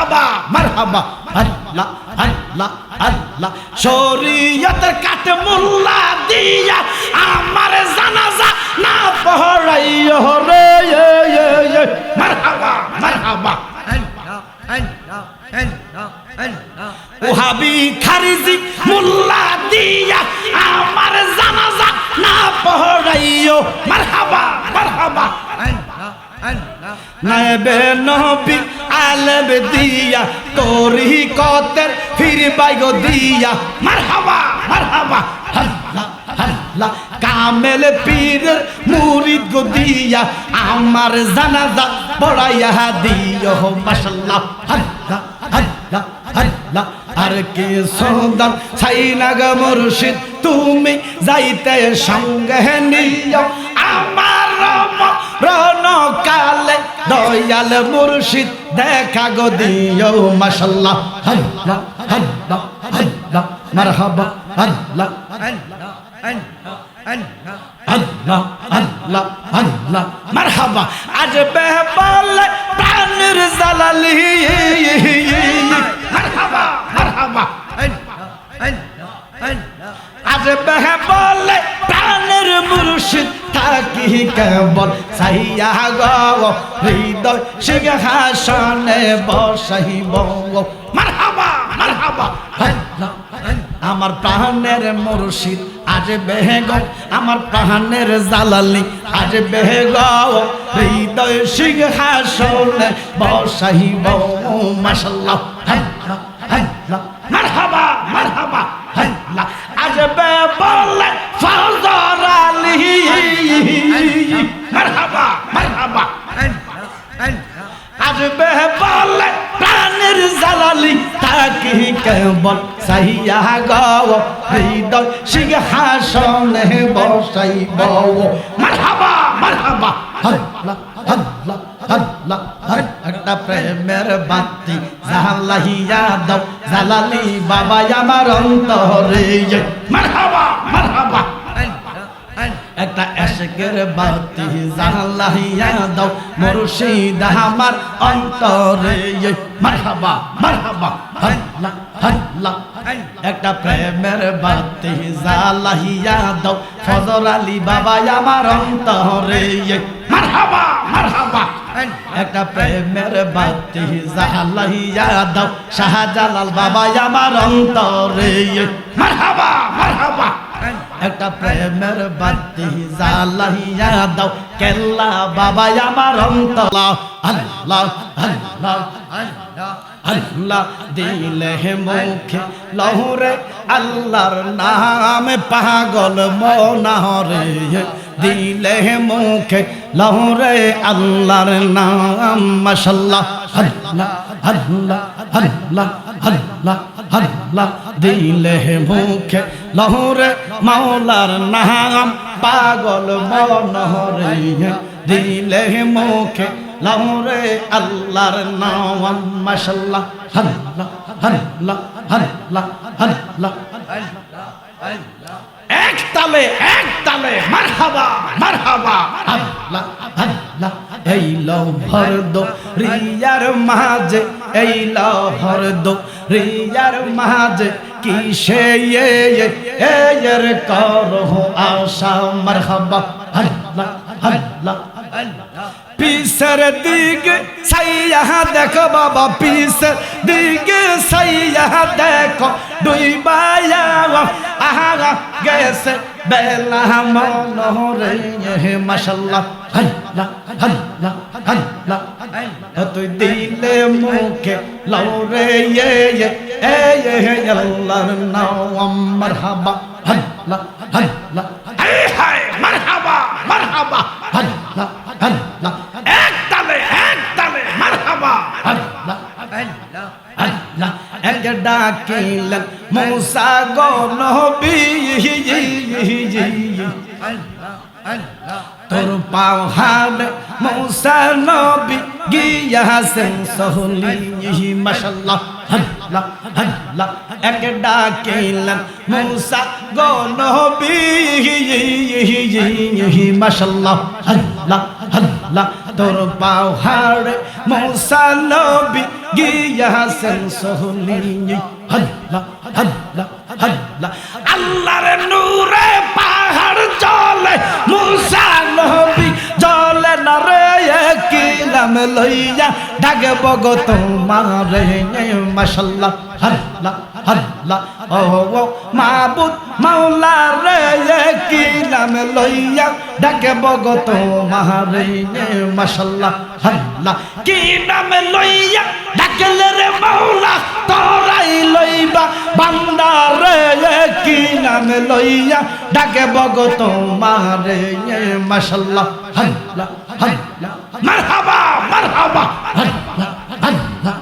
মারহাবা মারহাবা আল্লাহ আল্লাহ আল্লাহ শরীয়তের কাট মোল্লা দিয়া আমার জানাজা না পড়াইও রে মারহাবা মারহাবা ওহাবি খারিজি মোল্লা দিয়া আমার জানাজা না পড়াইও মারহাবা মারহাবা নায়েবে নবী আলেম দিয়া তরিকতের ফিরবাই গো দিয়া মারহাবা মারহাবা আল্লাহ আল্লাহ কামেল পীরের মুরিদ গো দিয়া আমার জানাজা পড়াইয়া দিও মাশাআল্লাহ আল্লাহ আল্লাহ আল্লাহ আর কে সদান ছাইনা গো মুর্শিদ তুমি যাইতে সঙ্গে নিও আমার রণ কালে দয়াল মুর্শিদ দেখা গো দিও মাশাআল্লাহ আল্লাহ আল্লাহ আল্লাহ মারহাবা আল্লাহ আল্লাহ আল্লাহ আল্লাহ মারহাবা আজ বেহবালে প্রাণের জালালি মারহাবা মারহাবা আজ বেহবালে প্রাণের মুর্শিদ থাকি কেবল সাইয়া গো হৃদয় সিংহাসনে বসাইব মারহাবা মারহাবা আমার প্রাণের মুর্শিদ আজ বেহেগ আমার প্রাণের জালালি আজ বেহেগ হৃদয় সিংহাসনে বসাইব মাশাআল্লাহ মারহাবা মারহাবা আজ বেবলে ফজর আলী মারহাবা মারহাবা আজ বেবলে প্রাণের জালালি তাকি কেবল সাইয়া গো হৃদয় সিংহাসনে বসাইব মারহাবা মারহাবা আল্লাহ আল্লাহ আল্লাহ একটা প্রেমের বাতি জ্বালাইয়া দাও জালালি বাবা আমার অন্তরে মারহাবা মারহাবা একটা আশিকের বাতি জ্বালাইয়া দাও মুর্শিদ আমার অন্তরে মারহাবা মারহাবা আল্লাহ আল্লাহ একটা প্রেমের বাতি জ্বালাইয়া দাও ফজর আলী বাবা আমার অন্তরে মারহাবা মারহাবা একটা প্রেমের বাতি জ্বালাইয়া দাও শাহজালাল বাবা আমার অন্তরে মারহাবা মারহাবা একটা প্রেমের বাতি জ্বালাইয়া দাও কেল্লা বাবা আমার অন্তর আল্লাহ আল্লাহ আল্লাহ দিলে মুখে লহুরে আল্লাহর নাম পাগল মনারে দিলে মুখে লহুরে আল্লাহর নাম মাশাআল্লাহ আল্লাহ আল্লাহ আল্লাহ আল্লাহ আল্লাহ দিলে মুখে লহুরে মাওলার নাম পাগল মনরে দিলে মুখে লহুরে আল্লাহর নাম মাশাআল্লাহ আল্লাহ আল্লাহ আল্লাহ আল্লাহ এক তালে মারহাবা মারহাবা আল্লাহ আল্লাহ এই লহর দো রিয়ার মাঝে এই লহর দো রিয়ার মাঝে কিসে এর করো আশা মারহাবা আল্লাহ আল্লাহ পিসের দিকে সাইয়া দেখো বাবা পিসের দিকে সাইয়া দেখো দুই বায়া আহা গেছে বেলা মনোরে মাশাআল্লাহ আল্লাহ আল্লাহ আল্লাহ তুই দিলে মুখে লৌরে আল্লাহর নাম মারহাবা আল্লাহ আল্লাহ হায় মারহাবা মারহাবা আল্লাহ আল্লাহ এক তালে মারহাবা আল্লাহ আল্লাহ আল্লাহ এক ডাকিলেন মুসা গো নবী তোর পাহাড় মূসা নবী গিয়াছেন সহলি মাশাআল্লাহ আল্লাহ আল্লাহ এক ডাকিলেন মূসা গো নবী মাশাআল্লাহ আল্লাহ আল্লাহ তোর পাহাড় মূসা নবী গিয়াছেন সহলি আল্লাহ আল্লাহ আল্লাহ আল্লাহর নূরে পাহাড় জ্বলে মূসা নবী জ্বলে না রে কি নাম লইয়া ডাকব গো তোমারে মাশাআল্লাহ আল্লাহ আল্লাহ ও মাবুদ মাওলা রে কি নাম লইয়া ডাকব গো তোমারে মাশাআল্লাহ আল্লাহ কি নাম লইয়া ডাকলে রে মাওলা তোরাই লইবা বান্দা রে কি নাম লইয়া ডাকব গো তোমারে মাশাআল্লাহ আল্লাহ আল্লাহ মারহাবা মারহাবা আল্লাহ আল্লাহ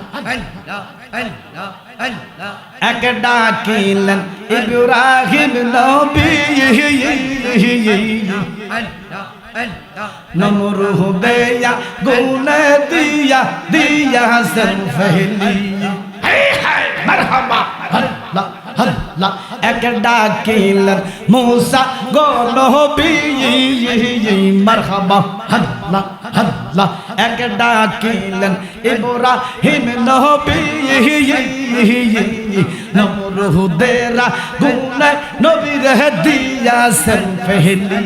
এক ডাকিলেন ইব্রাহিম নবী নমরুহ বেয়া গুনে দিয়া দিয়া সন ফেলি মারহাবা আল্লাহ আল্লাহ এক ডাকিলেন মূসা গো নবী মারহাবা আল্লাহ আল্লাহ এক ডাকিলেন ইব্রাহিম নবী নমরুদেরা গুনে নবী রে দিয়া সন ফেলি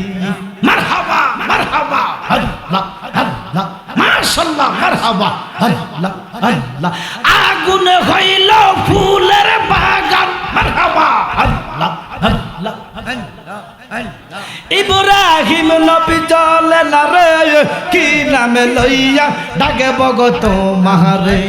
মারহাবা মারহাবা আল্লাহ আল্লাহ মাশাআল্লাহ মারহাবা আল্লাহ আল্লাহ আগুন হইল ফুলের বাগান মারহাবা আল্লাহ আল্লাহ ইব্রাহিম নবী জ্বলে না রে কি নামে লইয়া ডাকব গো তোমারে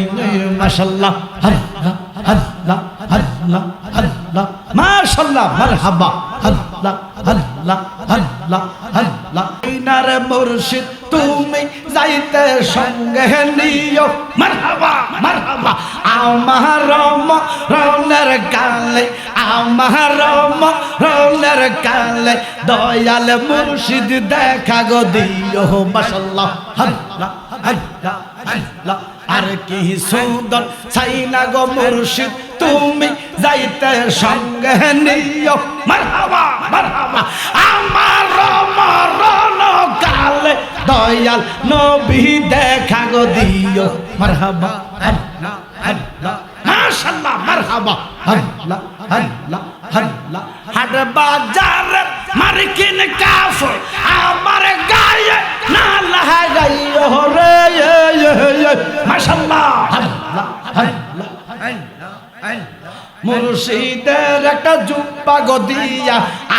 মাশাআল্লাহ আল্লাহ আল্লাহ আল্লাহ আল্লাহ মাশাআল্লাহ মারহাবা আল্লাহ আল্লাহ আল্লাহ আল্লাহ ইনার মুর্শিদ তুমি যাইতে সঙ্গে নিও মারহাবা মারহাবা আমার রনের কালে আমার রনের কালে দয়াল মুর্শিদ দেখা গো দিও মাশাআল্লাহ আল্লাহ আল্লাহ আল্লাহ আর কি সুন্দর ছাইনা গো মুর্শিদ তুমি যাইতে সঙ্গে নিও মারহাবা মারহাবা আমার মরণ কালে দয়াল নবী দেখা গো দিও মারহাবা আল্লাহ আল্লাহ মাশাআল্লাহ মারহাবা আল্লাহ আল্লাহ আল্লাহ হাট বাজার মার্কিন কাফর আমার গায়ে না লাগাইও রে মাশাআল্লাহ আল্লাহ আল্লাহ মুর্শিদের একটা জুব্বা গো দিয়া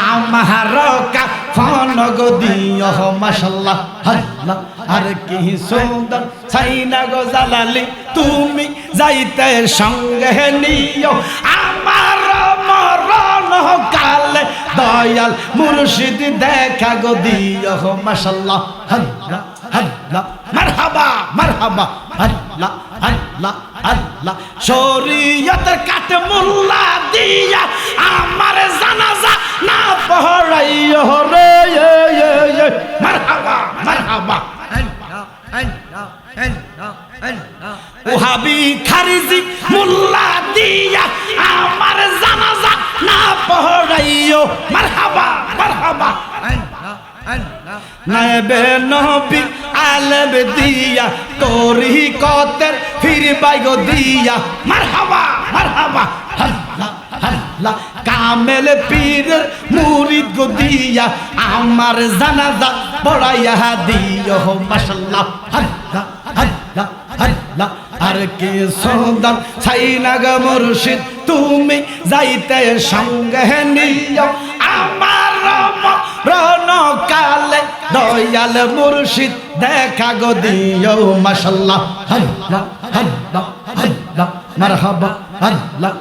আমার কাফন গো দিও মাশাআল্লাহ আল্লাহ আর কি সুন্দর ছাইনা গো জালালি তুমি যাইতে সঙ্গে নিও আমার মরণ কালে দয়াল মুর্শিদ দেখা গো দিও মাশাআল্লাহ আল্লাহ আল্লাহ মারহাবা মারহাবা আল্লাহ আল্লাহ আল্লাহ শরীয়তের কাট মোল্লা দিয়া আমার জানাজা না পড়াইও রে মারহাবা মারহাবা ওহাবি খারিজি মোল্লা দিয়া আমার জানাজা না পড়াইও মারহাবা মারহাবা নায়েবে নবী আলেম দিয়া তরিকতের ফিরবাই গো দিয়া মারহাবা মারহাবা আল্লাহ আল্লাহ কামেল পীরের মুরিদ গো দিয়া আমার জানাজা পড়াইয়া দিও মাশাআল্লাহ আল্লাহ আল্লাহ আল্লাহ আর কি সুন্দর ছাইনা গো মুর্শিদ তুমি যাইতে সঙ্গে নিও আমার রণ কালে দয়াল মুর্শিদ দেখা গো দিও মাশাআল্লাহ আল্লাহ আল্লাহ আল্লাহ মারহাবা আল্লাহ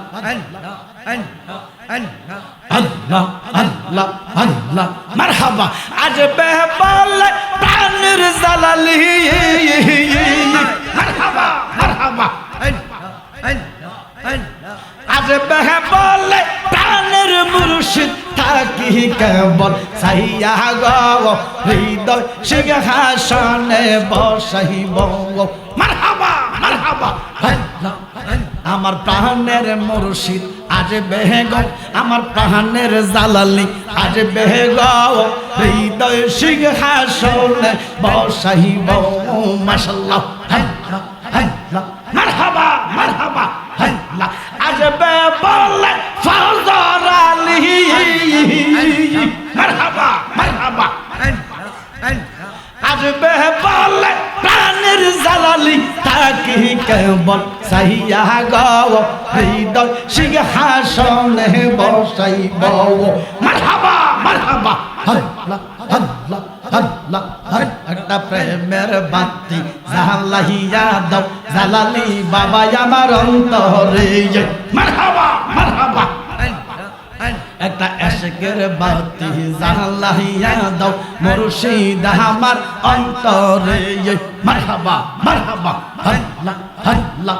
আল্লাহ আল্লাহ আল্লাহ মারহাবা আজ বেহবাল প্রাণের জালালি মারহাবা মারহাবা আজ বেহবাল প্রাণের মুর্শিদ থাকি থাকি কেবল সাইয়া গো হৃদয় সিংহাসনে বসাইব মারহাবা মারহাবা আমার প্রাণের মুর্শিদ আজ বেগ আমার প্রাণের জালালি আজ বেগ হৃদয় সিংহাসনে বসাইব মাশাআল্লাহ মারহাবা মারহাবা আজ বে বলে ফজর আলী মারহাবা মারহাবা আজ বে বলে প্রাণের জালালি তাকি কেবল সাইয়া গো হৃদয় সিংহাসনে বসাইব মারহাবা মারহাবা আল্লাহ আল্লাহ আল্লাহ একটা প্রেমের বাতি জ্বালাইয়া দাও জালালি বাবা আমার অন্তরে মারহাবা মারহাবা একটা আশিকের বাতি জ্বালাইয়া দাও মুর্শিদ আমার অন্তরে মারহাবা মারহাবা আল্লাহ আল্লাহ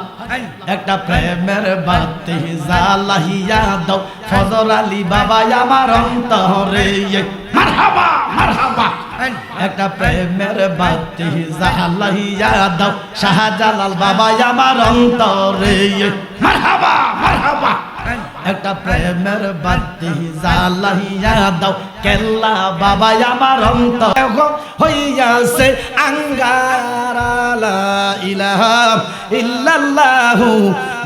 একটা প্রেমের বাতি জ্বালাইয়া দাও ফজর আলী বাবা আমার অন্তরে মারহাবা মারহাবা একটা প্রেমের বাতি জ্বালাইয়া দাও শাহজালাল বাবা আমার অন্তরে মারহাবা মারহাবা একটা প্রেমের বাতি জ্বালাইয়া দাও কেল্লা বাবা আমার অন্তর হইয়াছে আঙ্গারা লা ইলাহা ইল্লাল্লাহু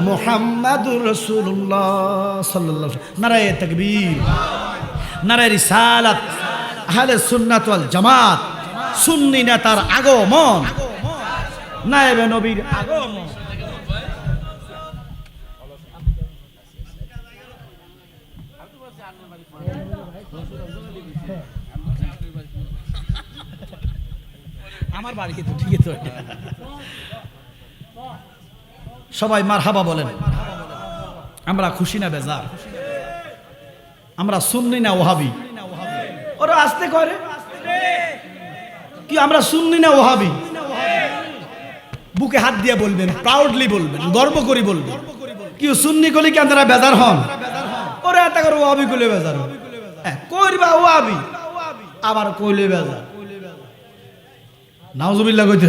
মুহাম্মাদুর রাসূলুল্লাহ সাল্লাল্লাহু নারায়ে তাকবীর নারায়ে রিসালাত আহলে সুন্নাত ওয়াল জামাত সুন্নি নেতার আগমন নায়েবে নবীর আগমন আমার বাড়িতে তো ঠিক আছে সবাই মারহাবা বলেন আমরা খুশি না বেজার আমরা সুন্নি না ওহাবি ওরা আসতে করে কি আমরা সুন্নি না ওহাবি বুকে হাত দিয়ে বলবেন প্রাউডলি বলবেন গর্ব করে বলবেন কি সুন্নি কলি কি আপনারা বেজার হন ওরা এত করে ওহাবি কইলে বেজার হন কইবা ওহাবি আবার কইলে বেজার নাউজুবিল্লাহ কইতে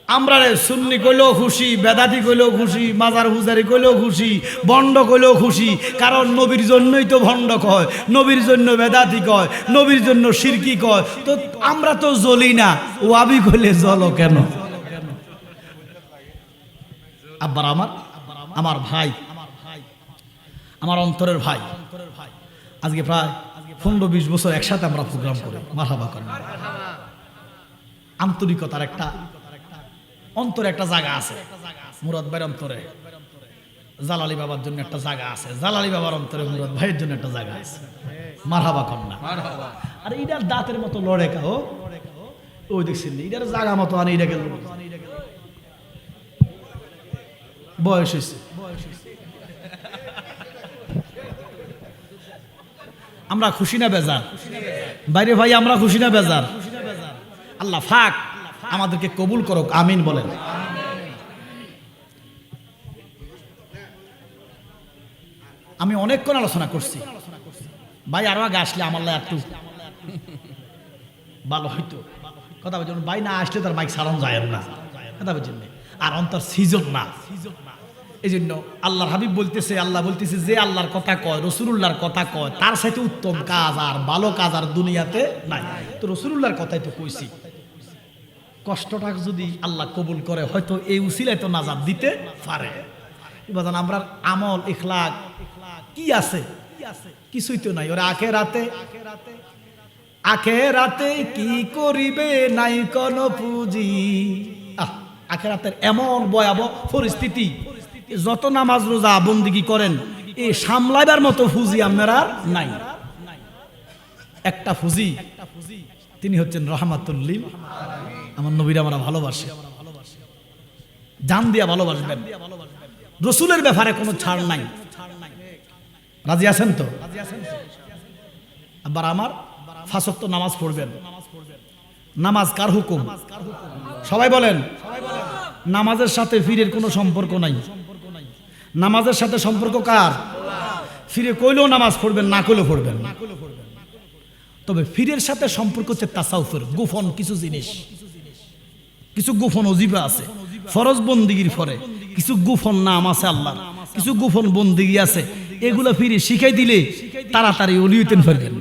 আমরা সুন্নি কইলেও খুশি বেদাতি কইলেও খুশি মাজার হুজারি কইলেও খুশি ভণ্ড কইলেও খুশি কারণ নবীর জন্যই তো ভণ্ড কয় নবীর জন্য বেদাতি কয় নবীর জন্য শিরকি কয় তো আমরা তো জ্বলি না ওয়াবি কইলে জ্বলো কেন আব্বার আমার ভাই আমার অন্তরের ভাই আজকে প্রায় 15-20 বছর একসাথে আমরা প্রোগ্রাম করি মারহাবা করেন আন্তরিকতার একটা অন্তরে একটা জায়গা আছে মুরাদ ভাইয়ের অন্তরে জালালি বাবার জন্য একটা জায়গা আছে জালালি বাবার অন্তরে মুরাদ ভাইয়ের জন্য একটা জায়গা আছে মারহাবা কন্যা আর এটার দাঁতের মতো লড়ে কাও ওই দেখছেন এটার জায়গা মতো আনি এটা গেল বয়স হয়েছে আমরা খুশি না বেজার বাইরে ভাই আমরা খুশি না বেজার আল্লাহ ফাক আমাদেরকে কবুল করুক আমিন বলেন আমি অনেকক্ষণ আলোচনা করছি ভাই আরো আগে আসলে আমার একটু ভালো হইতো কথা বলছেন ভাই না আসলে তার বাইক সারানো যায় না কথা বলছেন আর অন্তর সিজন না এই জন্য আল্লাহর হাবিব বলতেছে আল্লাহ বলতেছে যে আল্লাহর কথা কয় রসুলুল্লাহর কথা কয় তার সাথে উত্তম কাজ আর ভালো কাজ আর দুনিয়াতে নাই তো রসুলুল্লাহর কথাই তো কইছি কষ্টটা যদি আল্লাহ কবুল করে হয়তো এই উসিলায় তো নাজাত দিতে পারে এবার আমরা আমল ইখলাক কি আছে কিছুই তো নাই ওরা আখেরাতে কি করিবে নাই কোন পুঁজি আখেরাতের এমন ভয়াবহ পরিস্থিতি যত নামাজ রোজা বন্দিগি করেন এই সামলাইবার মতো ফুজি আপনারা নাই একটা ফুজি তিনি হচ্ছেন রহমাতুল লিল আমার নবীরা আমরা ভালোবাসি জান দিয়া ভালোবাসবেন রসুলের ব্যাপারে কোনো ছাড় নাই রাজি আছেন তো আবার আমার 5 ওয়াক্ত নামাজ পড়বেন নামাজ কার হুকুম সবাই বলেন নামাজের সাথে পীরের কোনো সম্পর্ক নাই নামাজের সাথে সম্পর্ক কার ফিরে কইলেও নামাজ পড়বেন, না কইলেও পড়বেন। তবে ফিরের সাথে সম্পর্ক হচ্ছে তাসাউফের গোপন কিছু জিনিস, কিছু গোপন অজিবা আছে ফরজ বন্দিগির পরে, কিছু গোপন নাম আছে আল্লাহ, কিছু গোপন বন্দিগি আছে, এগুলো ফিরে শিখাই দিলে তাড়াতাড়ি ওলি হইতেন পারবেন।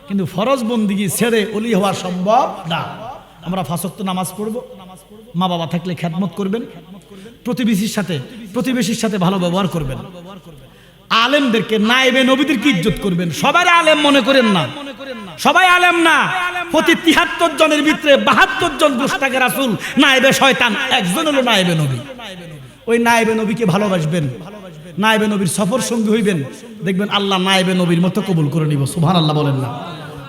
কিন্তু ফরজ বন্দিগি ছেড়ে ওলি হওয়া সম্ভব না। আমরা 5 ওয়াক্ত নামাজ পড়ব, মা বাবা থাকলে খেদমত করবেন, প্রতিবেশীর সাথে ভালো ব্যবহার করবেন, আলেমদেরকে নায়েবে নবীদেরকে ইজ্জত করবেন। সবাই আলেম মনে করেন না, সবাই আলেম না। প্রতি 73 জনের ভিতরে 72 জন গুস্তাখে রাসূল, নায়েবে শয়তান, একজন হলো নায়েবে নবী। ওই নায়েবে নবীকে ভালোবাসবেন, নায়েবে নবীর সফর সঙ্গী হইবেন, দেখবেন আল্লাহ নায়েবে নবীর মতো কবুল করে নিব। সুবহানাল্লাহ বলেন না?